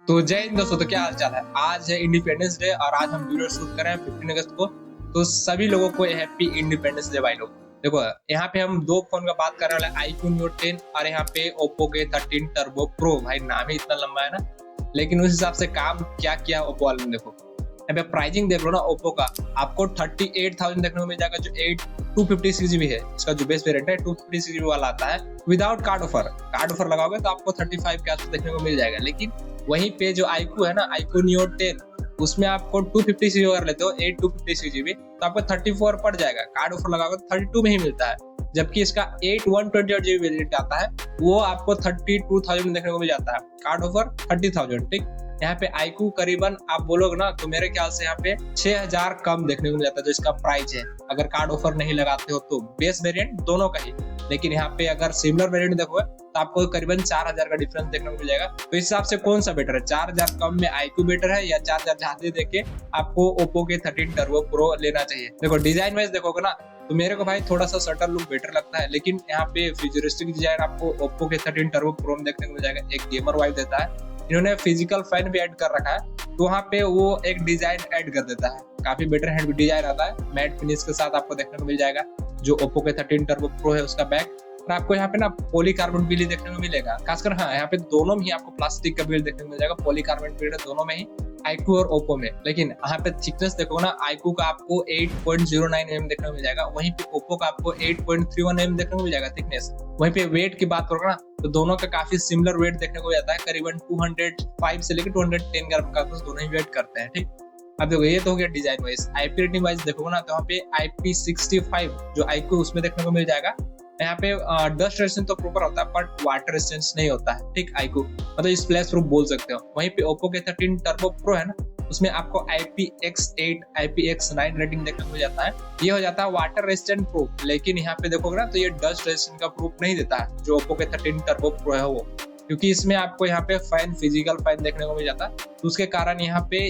तो जय हिंद दोस्तों। तो क्या हाल चाल है। आज है इंडिपेंडेंस डे और आज हम वीडियो शूट कर रहे हैं 15 अगस्त को। तो सभी लोगों को हैप्पी इंडिपेंडेंस डे भाई लोग। देखो यहाँ पे हम दो फोन का बात करने वाले हैं, iQOO Neo 10 और यहाँ पे Oppo के 13 Turbo Pro। भाई नाम ही इतना लंबा है ना, लेकिन उस हिसाब से काम क्या किया ओप्पो वाले ने। देखो यहाँ पे प्राइसिंग देख लो ना, ओप्पो का आपको 38,000 देखने को मिल जाएगा, जो 256GB है। इसका जो बेस वेरिएंट है 256GB वाला आता है without card offer. Card offer लगाओगे तो आपको 35 के आसपास देखने को मिल जाएगा। लेकिन वहीं पे जो iQOO है ना, iQOO Neo 10, उसमें आपको 256GB अगर लेते हो 256GB तो आपको 34 पड़ जाएगा। कार्ड ऑफर लगाओगे तो 32 में ही मिलता है। जबकि इसका 128GB वेरिएंट आता है, वो आपको 32,000 में देखने को मिल जाता है। Card offer 30,000। ठीक, यहाँ पे iQOO करीबन आप बोलोगे ना तो मेरे ख्याल से यहाँ पे 6,000 कम देखने को मिल जाता है जो इसका प्राइस है, अगर कार्ड ऑफर नहीं लगाते हो तो। बेस वेरिएंट दोनों का ही, लेकिन यहाँ पे अगर सिमिलर वेरिएंट देखोगे तो आपको करीबन 4,000 का डिफरेंस देखने को मिल जाएगा। तो इस हिसाब से कौन सा बेटर है, 4,000 कम में iQOO बेटर है या 4,000 ज्यादा देके आपको Oppo के 13 Turbo Pro लेना चाहिए। देखो डिजाइन वाइज देखोगे ना तो मेरे को भाई थोड़ा सा शटर लुक बेटर लगता है, लेकिन यहाँ पे फ्यूचरिस्टिक डिजाइन आपको Oppo के 13 Turbo Pro में देखने को मिल जाएगा। एक गेमर वाइब देता है। इन्होंने फिजिकल फैन भी ऐड कर रखा है, तो वहाँ पे वो एक डिजाइन ऐड कर देता है, काफी बेटर हैंड डिजाइन आता है। मैट फिनिश के साथ आपको देखने को मिल जाएगा जो Oppo के 13 Turbo Pro है उसका बैक। और आपको यहाँ पे ना पॉलीकार्बोनेट बिल देखने को मिलेगा, खासकर हाँ यहाँ पे दोनों में ही आपको प्लास्टिक का बिल देखने को मिल जाएगा। पॉलीकार्बोनेट बिल दोनों में ही, iQOO और Oppo में। लेकिन यहाँ पे थिकनेस देखो ना, iQOO का आपको 8.09 mm देखने को मिल जाएगा, वहीं पे Oppo का आपको 8.31 mm देखने को मिल जाएगा थिकनेस। वहीं पे वेट की बात करोगे ना तो दोनों का काफी सिमिलर वेट देखने को जाता है, करीबन 205 से लेकर 210 ग्राम का दोनों ही वेट करते हैं। ठीक, अब देखो ये तो हो गया design wise. IP rating wise देखोगे ना तो यहाँ पे IP65 जो iQOO उसमें देखने को मिल जाएगा। यहाँ पे डस्ट रेजिस्टेंस तो प्रॉपर होता है, बट वाटर रेजिस्टेंस नहीं होता है। ठीक, iQOO मतलब स्प्लैश प्रूफ बोल सकते हो। वहीं पे Oppo के 13 Turbo Pro है ना, उसमें आपको IPX8 IPX9 रेटिंग देखने को मिल जाता है। ये हो जाता है वाटर रेजिस्टेंट प्रूफ, लेकिन यहाँ पे देखोगे ना तो ये डस्ट रेजिस्टेंट का प्रूफ नहीं देता है जो Oppo के 13 Turbo Pro है वो, क्योंकि इसमें आपको यहाँ पे फैन फिजिकल फैन देखने को मिल जाता है, तो उसके कारण यहाँ पे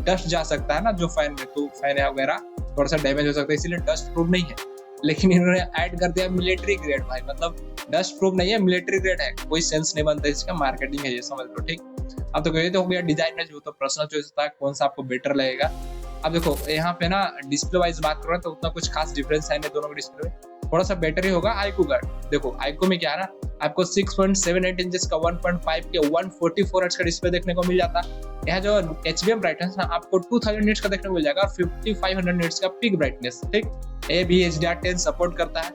डस्ट जा सकता है ना जो फैन में, तो फैन वगैरह थोड़ा सा डैमेज हो सकता है, इसीलिए डस्ट प्रूफ नहीं है। लेकिन इन्होंने ऐड कर दिया मिलिट्री ग्रेड। भाई मतलब डस्ट प्रूफ नहीं है, मिलिट्री ग्रेड है, कोई सेंस नहीं बनता इसका, मार्केटिंग है ये, समझ लो। ठीक, अब तो ये तो हो गया डिजाइन में, जो तो पर्सनल चॉइस होता है कौन सा आपको बेटर लगेगा। अब देखो यहाँ पे ना डिस्प्ले वाइज बात करो तो उतना कुछ खास डिफरेंस है नहीं दोनों के डिस्प्ले में, थोड़ा सा बेटर ही होगा iQOO का। देखो iQOO में क्या है ना, आपको 6.78 इंचेस का 1.5 के 144 हर्ट्ज का डिस्प्ले देखने को मिल जाता है। यहाँ जो HBM ब्राइटनेस ना आपको 2000 निट्स का देखने को मिल जाएगा और 5500 निट्स का पीक ब्राइटनेस। ठीक, ये भी HDR10 सपोर्ट करता है।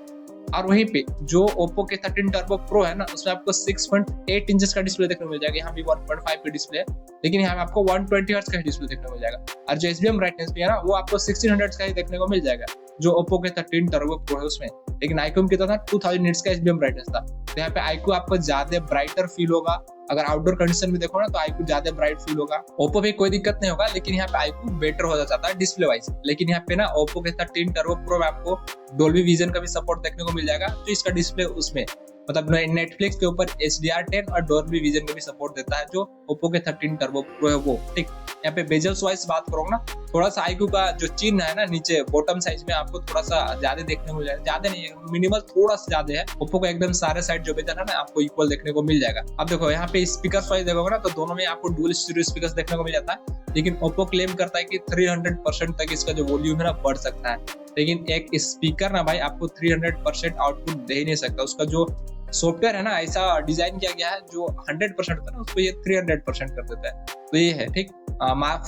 और वहीं पे जो Oppo के 13 Turbo Pro है ना, उसमें आपको 6.8 इंचेस का डिस्प्ले देखने को मिल जाएगा। यहाँ भी 1.5 की डिस्प्ले है, लेकिन यहाँ पे आपको 120 हर्ट्ज का डिस्प्ले देखने को मिल जाएगा। और जो HBM ब्राइटनेस भी है ना, वो आपको 1600 हर्ट्ज का ही देखने को मिल जाएगा जो Oppo के 13 Turbo Pro है उसमें। लेकिन iQOO कितना था, 2000 निट्स का HBM ब्राइटनेस था। तो यहाँ पे iQOO आपको ज्यादा ब्राइटर फील होगा। अगर आउटडोर कंडीशन में देखो ना तो iQOO ज्यादा ब्राइट फील होगा। Oppo भी कोई दिक्कत नहीं होगा, लेकिन यहाँ पे iQOO बेटर हो जाता है डिस्प्ले वाइज। लेकिन यहाँ पे ना Oppo के 13 Turbo Pro में आपको डोल्बी विजन का भी सपोर्ट देखने को मिल जाएगा, जो इसका डिस्प्ले उसमें मतलब नेटफ्लिक्स के ऊपर HDR10 और डोल्बी विजन का भी सपोर्ट देता है जो Oppo के 13 Turbo Pro है वो। ठीक, यहाँ पे बेजल्स वाइज बात करोगे ना, थोड़ा सा iQOO का जो चिन्ह है ना नीचे बॉटम साइज में आपको थोड़ा सा ज्यादा देखने को मिल जाएगा, ज्यादा नहीं है, मिनिमल थोड़ा सा ज्यादा है। Oppo का एकदम सारे साइड जो बेजल है ना आपको इक्वल देखने को मिल जाएगा। अब देखो यहाँ पे स्पीकर वाइज देखोगे ना तो दोनों में आपको डुअल स्टीरियो स्पीकर्स देखने को मिल जाता है, लेकिन Oppo क्लेम करता है कि 300% तक इसका जो वॉल्यूम है ना बढ़ सकता है। लेकिन एक स्पीकर ना भाई आपको 300% आउटपुट दे ही नहीं सकता। उसका जो सॉफ्टवेयर है ना ऐसा डिजाइन किया गया है जो 100% होता है ना, उसको ये 300% कर देता है। तो ये है। ठीक,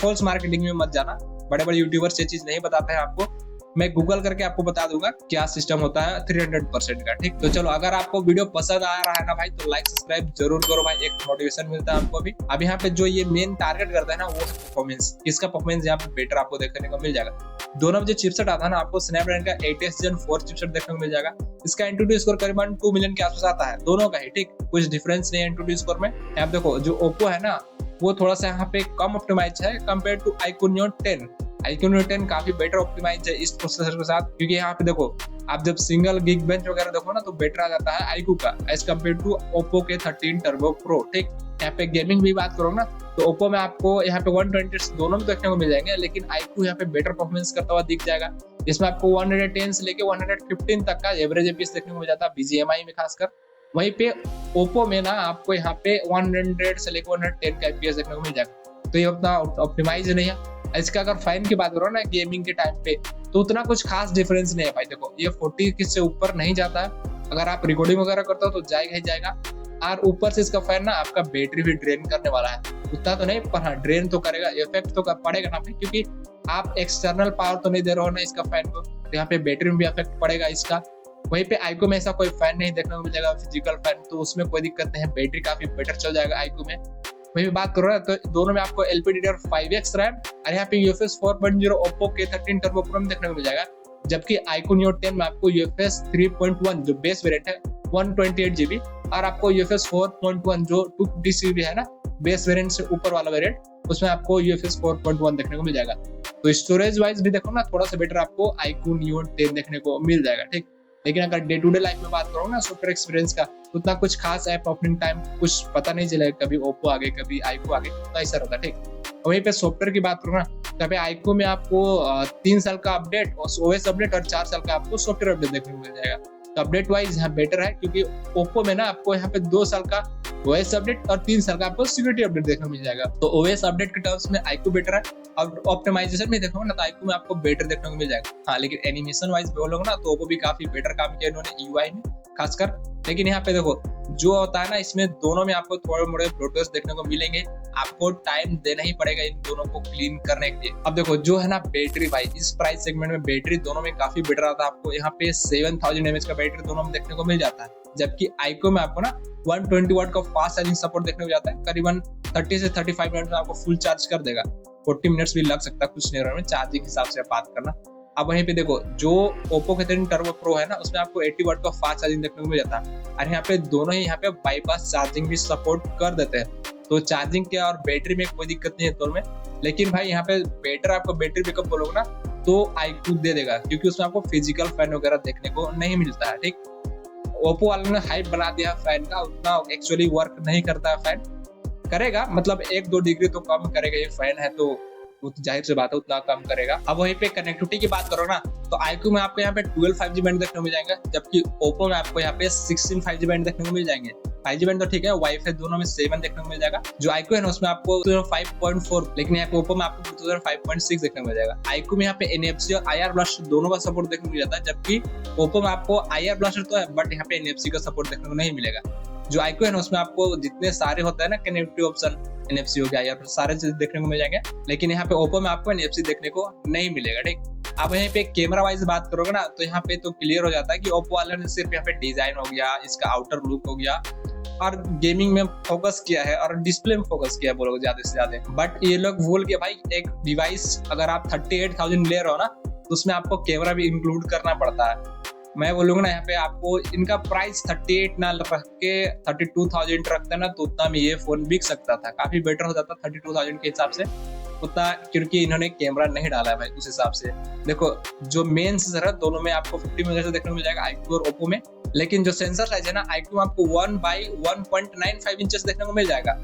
फॉल्स मार्केटिंग में मत जाना, बड़े बड़े यूट्यूबर्स ये चीज नहीं बताते हैं आपको। मैं गूगल करके आपको बता दूंगा क्या सिस्टम होता है 300% का। ठीक, तो चलो अगर आपको वीडियो पसंद आ रहा है ना भाई तो लाइक सब्सक्राइब जरूर करो भाई, एक मोटिवेशन मिलता है हमको भी। अब यहाँ पे जो ये मेन टारगेट करता है ना वो है परफॉर्मेंस। इसका परफॉर्मेंस यहाँ पे बेटर आपको देखने को मिल जाएगा। दोनों में जो चिपसेट आता है ना आपको स्नैपड्रैगन का 8s Gen 4 चिपसेट देखने को मिल जाएगा। इसका एंटुटू स्कोर करीबन 2 मिलियन के आसपास आता है, दोनों का ही। ठीक, कुछ डिफरेंस नहीं है एंटुटू स्कोर में। यहाँ देखो जो Oppo है ना वो थोड़ा सा यहाँ पे कम ऑप्टिमाइज है compare to iQOO Neo 10। iQOO Neo 10 काफी बेटर ऑप्टिमाइज है इस प्रोसेसर के साथ, क्योंकि यहाँ पे देखो आप जब सिंगल गिग बेंच वगैरह देखो ना तो बेटर आ जाता है iQOO का एज कम्पेयर टू Oppo के 13 Turbo Pro। ठीक, यहाँ पे गेमिंग भी बात करो ना तो Oppo में आपको यहाँ पे 120 दोनों में देखने को मिल जाएंगे, लेकिन iQOO यहाँ पे बेटर परफॉर्मेंस करता हुआ दिख जाएगा, जिसमें आपको 110 से लेके 115 तक का एवरेज FPS देखने को मिल जाता है BGMI में खासकर। वहीं पे ओप्पो में ना आपको यहाँ पे 100 से लेकर 110 का FPS देखने को मिल जाएगा, तो ये उतना ऑप्टिमाइज नहीं है। इसका अगर फैन की बात करो ना गेमिंग के टाइम पे, तो उतना कुछ खास डिफरेंस नहीं है भाई। देखो ये 40 से ऊपर नहीं जाता है, अगर आप रिकॉर्डिंग वगैरह करते हो तो जाएगा ही जाएगा। और ऊपर से इसका फैन ना आपका बैटरी भी ड्रेन करने वाला है, उतना तो नहीं पर हाँ ड्रेन तो करेगा, इफेक्ट तो पड़ेगा ना भाई, क्योंकि आप एक्सटर्नल पावर तो नहीं दे रहे हो ना इसका फैन को, तो यहाँ पे बैटरी में भी इफेक्ट पड़ेगा इसका। वहीं पे आईक्यू में ऐसा कोई फैन नहीं देखने को मिल जाएगा फिजिकल फैन, तो उसमें कोई दिक्कत नहीं है, बैटरी काफी बेटर चल जाएगा आईक्यू में। वहीं बात करो ना तो दोनों में आपको LPDDR5X रैम और यहाँ पे UFS 4.0 Oppo K13 turbo pro में देखने को मिल जाएगा, जबकि iQOO Neo 10 में आपको UFS 3.1 जो बेस वेरिएंट है 128GB और आपको UFS 4.1 जो 250GB है ना बेस वेरिएंट से ऊपर वाला वेरिएंट, उसमें आपको UFS 4.1 देखने को मिल जाएगा। तो स्टोरेज वाइज भी देखो ना थोड़ा सा बेटर आपको iQOO Neo 10 देखने को मिल जाएगा, ठीक। लेकिन अगर डे टू डे लाइफ में बात करो ना सॉफ्टवेयर एक्सपीरियंस का, उतना कुछ खास ऐप ओपनिंग टाइम कुछ पता नहीं चलेगा, कभी ओप्पो आगे कभी iQOO आगे, तो ऐसा रहता है, ठीक। वहीं पे सॉफ्टवेयर की बात करो ना, तब iQOO में आपको 3 साल का अपडेट और OS अपडेट और 4 साल का आपको सॉफ्टवेयर अपडेट देखने को मिल जाएगा। तो अपडेट वाइज यहाँ बेटर है, क्योंकि ओप्पो में ना आपको यहाँ पे 2 साल का OS अपडेट और 3 साल का आपको सिक्योरिटी अपडेट देखने को मिल जाएगा। तो OS अपडेट के टर्म्स में iQOO बेटर है, और ऑप्टिमाइजेशन में देखोगे ना तो iQOO में आपको बेटर देखने को मिल जाएगा। हाँ लेकिन एनिमेशन वाइज बोलोगे ना तो ओप्पो भी काफी बेटर काम किया इन्होंने UI में खासकर। लेकिन यहाँ पे देखो जो होता है ना इसमें दोनों में आपको थोड़े मोड़े ब्लोटवेयर्स देखने को मिलेंगे, आपको टाइम देना ही पड़ेगा इन दोनों को क्लीन करने के लिए। अब देखो जो है ना बैटरी भाई, इस प्राइस सेगमेंट में बैटरी दोनों में काफी बेटर आता है, आपको यहाँ पे 7000 mAh का बैटरी दोनों में देखने को मिल जाता है, जबकि iQOO में आपको ना 120 वाट का फास्ट चार्जिंग सपोर्ट देखने को जाता है, करीबन 30 से 35 मिनट में आपको फुल चार्ज कर देगा, 40 मिनट्स भी लग सकता है कुछ देर में चार्जिंग हिसाब से बात करना। अब वहीं पे देखो जो ओप्पो K13 टर्बो प्रो है ना उसमें आपको 80 वाट का फास्ट चार्जिंग देखने को मिल जाता है, और यहाँ पे दोनों ही यहाँ पे बाईपास चार्जिंग भी सपोर्ट कर देते हैं, तो चार्जिंग के और बैटरी में कोई दिक्कत नहीं है दोनों में। लेकिन भाई यहाँ पे बेटर आपको बैटरी बैकअप बोलोगे ना तो iQOO दे देगा, क्योंकि उसमें आपको फिजिकल फैन वगैरह देखने को नहीं मिलता है, ठीक। ओप्पो वालों ने हाइप बना दिया फैन का, उतना एक्चुअली वर्क नहीं करता है फैन, करेगा मतलब 1-2 डिग्री तो कम करेगा, ये फैन है तो जाहिर सी बात है उतना कम करेगा। अब वहीं पे कनेक्टिविटी की बात करो ना तो iQOO में आपको यहाँ पे 12 5G बैंड देखने को मिल जाएंगे, जबकि ओप्पो में आपको यहाँ पे 16 5G बैंड देखने को मिल जाएंगे। 5G बैंड तो ठीक है, वाईफाई दोनों में 7 देखने को मिल जाएगा। जो iQOO है ना उसमें आपको 5.4, लेकिन यहाँ पे ओप्पो में आपको 5.6 देखने को मिल जाएगा। iQOO में यहाँ पे NFC और IR ब्लास्टर दोनों का सपोर्ट देखने को मिल जाता है, जबकि ओप्पो में आपको IR ब्लास्टर तो है बट यहाँ पे NFC का सपोर्ट देखने को नहीं मिलेगा। जो iQOO है ना उसमें आपको जितने सारे होते हैं ना कनेक्टिविटी ऑप्शन, NFC हो गया या फिर सारे चीज देखने को मिल जाएंगे, लेकिन यहाँ पे ओप्पो में आपको NFC देखने को नहीं मिलेगा, ठीक। अब यहाँ पे कैमरा वाइज बात करोगे ना तो यहाँ पे तो क्लियर हो जाता है कि ओप्पो वाले ने सिर्फ यहाँ पे डिजाइन हो गया, इसका आउटर लुक हो गया और गेमिंग में फोकस किया है और डिस्प्ले में फोकस किया है बोलोगे ज्यादा से ज्यादा, बट ये लोग भूल के भाई एक डिवाइस अगर आप 38,000 ले रहे हो ना तो उसमें आपको कैमरा भी इंक्लूड करना पड़ता है। मैं बोलूंगा ना यहाँ पे आपको इनका प्राइस 38 ना रख के 32,000 रखते ना तो उतना में ये फोन बिक सकता था, काफी बेटर हो जाता 32,000 के हिसाब से उतना, क्योंकि इन्होंने कैमरा नहीं डाला है भाई उस हिसाब से। देखो जो मेन सेंसर है दोनों में आपको 50 मेगापिक्सल देखने को मिल जाएगा iQOO और ओप्पो में, लेकिन जो सेंसर साइज है ना iQOO में आपको 1/1.95 इंचेस देखने को मिल जाएगा,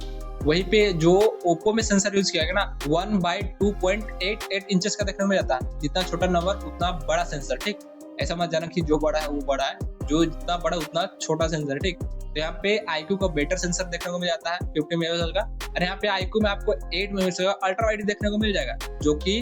वहीं पे जो ओप्पो में सेंसर यूज किया गया ना 1/2.88 इंचेस का देखने को मिल जाता है। जितना छोटा नंबर उतना बड़ा सेंसर, ठीक। ऐसा मत जाना कि जो बड़ा है वो बड़ा है, जो जितना बड़ा उतना छोटा सेंसर, ठीक। तो यहाँ पे iQOO का बेटर सेंसर देखने को मिल जाता है 50 मेगापिक्सल का, और यहाँ पे iQOO में आपको 8 मेगापिक्सल का अल्ट्रा वाइड देखने को मिल जाएगा, जो कि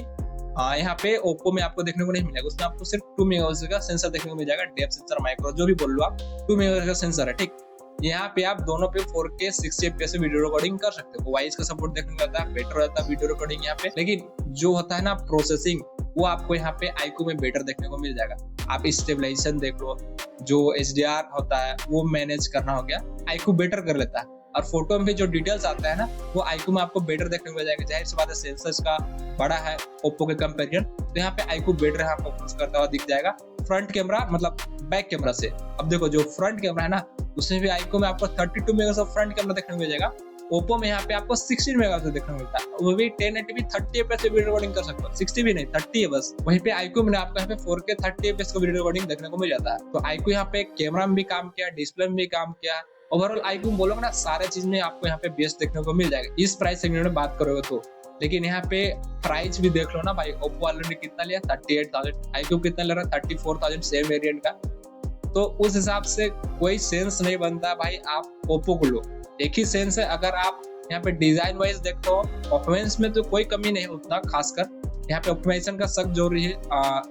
यहाँ पे ओप्पो में आपको देखने को नहीं मिलेगा। उसमें आपको सिर्फ 2 मेगापिक्सल का सेंसर देखने को मिल जाएगा, डेप्थ सेंसर माइक्रो जो भी बोल लो आप, 2 मेगापिक्सल का सेंसर है, ठीक। यहाँ पे आप दोनों पे 4K 60 FPS से वीडियो रिकॉर्डिंग कर सकते हो, वॉइस का सपोर्ट देखने को मिलता है, बेटर हो जाता है वीडियो रिकॉर्डिंग यहाँ पे। लेकिन जो होता है ना प्रोसेसिंग वो आपको यहाँ पे iQOO में बेटर देखने को मिल जाएगा। आप स्टेबलाइजेशन देख लो, जो HDR होता है वो मैनेज करना हो गया iQOO बेटर कर लेता है, और फोटो में जो डिटेल्स आता है ना वो iQOO में आपको बेटर देखने को मिल जाएगा। जाहिर सी बात है सेंसर्स का बड़ा है ओप्पो के कंपेरिजन, तो यहाँ पे iQOO बेटर यहाँ परफॉर्मेंस करता हुआ दिख जाएगा फ्रंट कैमरा मतलब बैक कैमरा से। अब देखो जो फ्रंट कैमरा है ना उसमें भी iQOO में आपको 32 मेगापिक्सल फ्रंट कैमरा देखने को मिल जाएगा, ओप्पो में यहाँ पे आपको 16 मेगापिक्सल देखने को मिलता है, वो भी 1080p 30 fps से वीडियो रिकॉर्डिंग कर सकते हो, 60 भी नहीं 30 है बस। वहीं पे iQOO में आपको यहाँ पे 4K 30 fps का वीडियो रिकॉर्डिंग देखने को मिल जाता है। तो iQOO यहाँ पे कैमरा में भी काम किया, डिस्प्ले में भी काम किया, ओवरऑल iQOO बोलोगे ना सारे चीज में आपको यहाँ पे बेस्ट देखने को मिल जाएगा इस प्राइस सेगमेंट में बात करोगे तो। लेकिन यहाँ पे प्राइस भी देख लो ना भाई, ओप्पो वालों ने कितना लिया 38,000, iQOO कितना ले रहा है 34,000 सेम वेरिएंट का, तो उस हिसाब से कोई सेंस नहीं बनता भाई, आप ओप्पो को लो। एक ही सेंस है, अगर आप यहाँ पे डिजाइन वाइज देखते हो, परफॉर्मेंस में तो कोई कमी नहीं उतना खासकर। यहाँ पे ऑप्टिमाइजेशन का सख्त जरूरी है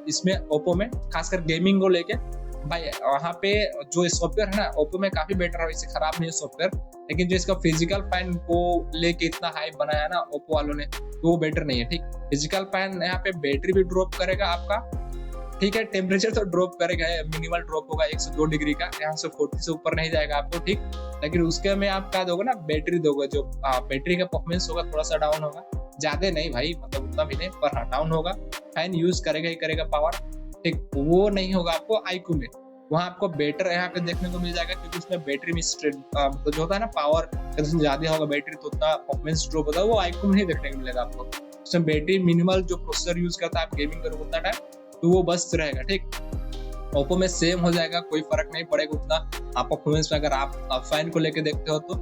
इसमें ओप्पो में, खासकर गेमिंग को लेके भाई। वहाँ पे जो सॉफ्टवेयर है ना ओप्पो में काफी बेटर है, इससे खराब नहीं है सॉफ्टवेयर, लेकिन जो इसका फिजिकल फैन को लेके इतना हाइप बनाया ना ओप्पो वालों ने, तो वो बेटर नहीं है। ठीक, फिजिकल फैन यहाँ पे बैटरी भी ड्रॉप करेगा आपका, ठीक है, टेम्परेचर तो ड्रॉप करेगा, मिनिमल ड्रॉप होगा 1 से 2 डिग्री का, यहाँ से 40 से ऊपर नहीं जाएगा आपको, ठीक। लेकिन उसके में आप क्या दोगे ना, बैटरी दोगे, जो बैटरी का परफॉर्मेंस होगा थोड़ा सा डाउन होगा, ज्यादा नहीं भाई, मतलब उतना भी नहीं, पर हाँ डाउन होगा। फैन यूज करेगा ही करेगा पावर, ठीक, वो नहीं होगा आपको iQOO में। वहाँ आपको बेटर यहाँ पे देखने को मिल जाएगा, क्योंकि उसमें बैटरी में मतलब जो होता है ना पावर, उसमें ज्यादा होगा बैटरी तो उतना परफॉर्मेंस ड्रॉप होता है, वो iQOO में नहीं देखने को मिलेगा आपको। उसमें बैटरी मिनिमल जो प्रोसेसर यूज करता है आप गेमिंग करोगे उतना टाइम, तो वो बस रहेगा, ठीक। ओप्पो में सेम हो जाएगा, कोई फर्क नहीं पड़ेगा उतना आप परफॉर्मेंस में। अगर आप फैन को लेके देखते हो तो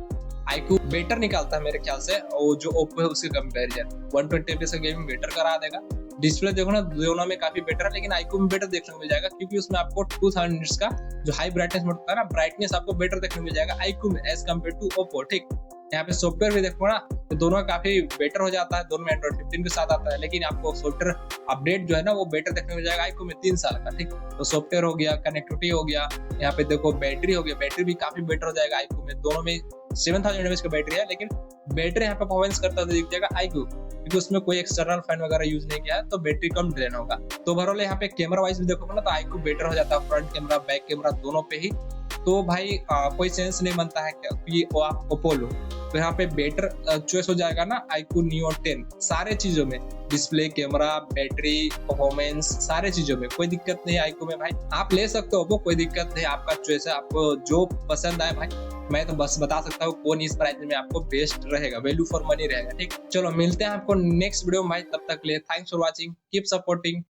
iQOO बेटर निकालता है मेरे ख्याल से, और जो ओप्पो है उसके कंपेरिजन 120 FPS का गेमिंग बेटर करा देगा। डिस्प्ले देखो ना, दोनों में काफी बेटर है, लेकिन iQOO में बेटर देखने को मिल जाएगा, क्योंकि उसमें आपको 2000 निट्स का जो हाई ब्राइटनेस मोड होता है ना, ब्राइटनेस आपको बेटर देखने को मिल जाएगा iQOO में एज कम्पेयर टू ओप्पो, ठीक। यहाँ पे सॉफ्टवेयर भी देखो ना, तो दोनों काफी बेटर हो जाता है, दोनों में एंड्रॉइड 15 के साथ आता है, लेकिन आपको सॉफ्टवेयर अपडेट जो है ना वो बेटर देखने को मिल जाएगा iQOO में 3 साल का, ठीक। तो सॉफ्टवेयर हो गया, कनेक्टिविटी हो गया, यहाँ पे देखो बैटरी हो गया, बैटरी भी काफी बेटर हो जाएगा iQOO में। दोनों में 7000 mAh का बैटरी है, लेकिन बैटरी यहाँ पे परफॉर्मेंस करता हुआ दिख जाएगा iQOO, क्योंकि उसमें कोई एक्सटर्नल फैन वगैरह यूज नहीं किया है, तो बैटरी कम ड्रेन होगा। तो ओवरऑल यहाँ पे कैमरा वाइज भी देखोगे ना, तो iQOO बेटर हो जाता है, फ्रंट कैमरा बैक कैमरा दोनों पे ही। तो भाई कोई सेंस नहीं बनता है कि आप ओप्पो लो, तो यहाँ पे बेटर चॉइस हो जाएगा ना iQOO Neo 10 सारे चीजों में, डिस्प्ले, कैमरा, बैटरी, परफॉर्मेंस, सारे चीजों में कोई दिक्कत नहीं है iQOO में भाई। आप ले सकते हो ओप्पो, कोई दिक्कत नहीं, आपका चॉइस है, आपको जो पसंद आए भाई। मैं तो बस बता सकता हूँ कौन इस प्राइस में आपको बेस्ट रहेगा, वैल्यू फॉर मनी रहेगा, ठीक। चलो मिलते हैं आपको नेक्स्ट वीडियो में भाई, तब तक के लिए thanks for watching, keep supporting.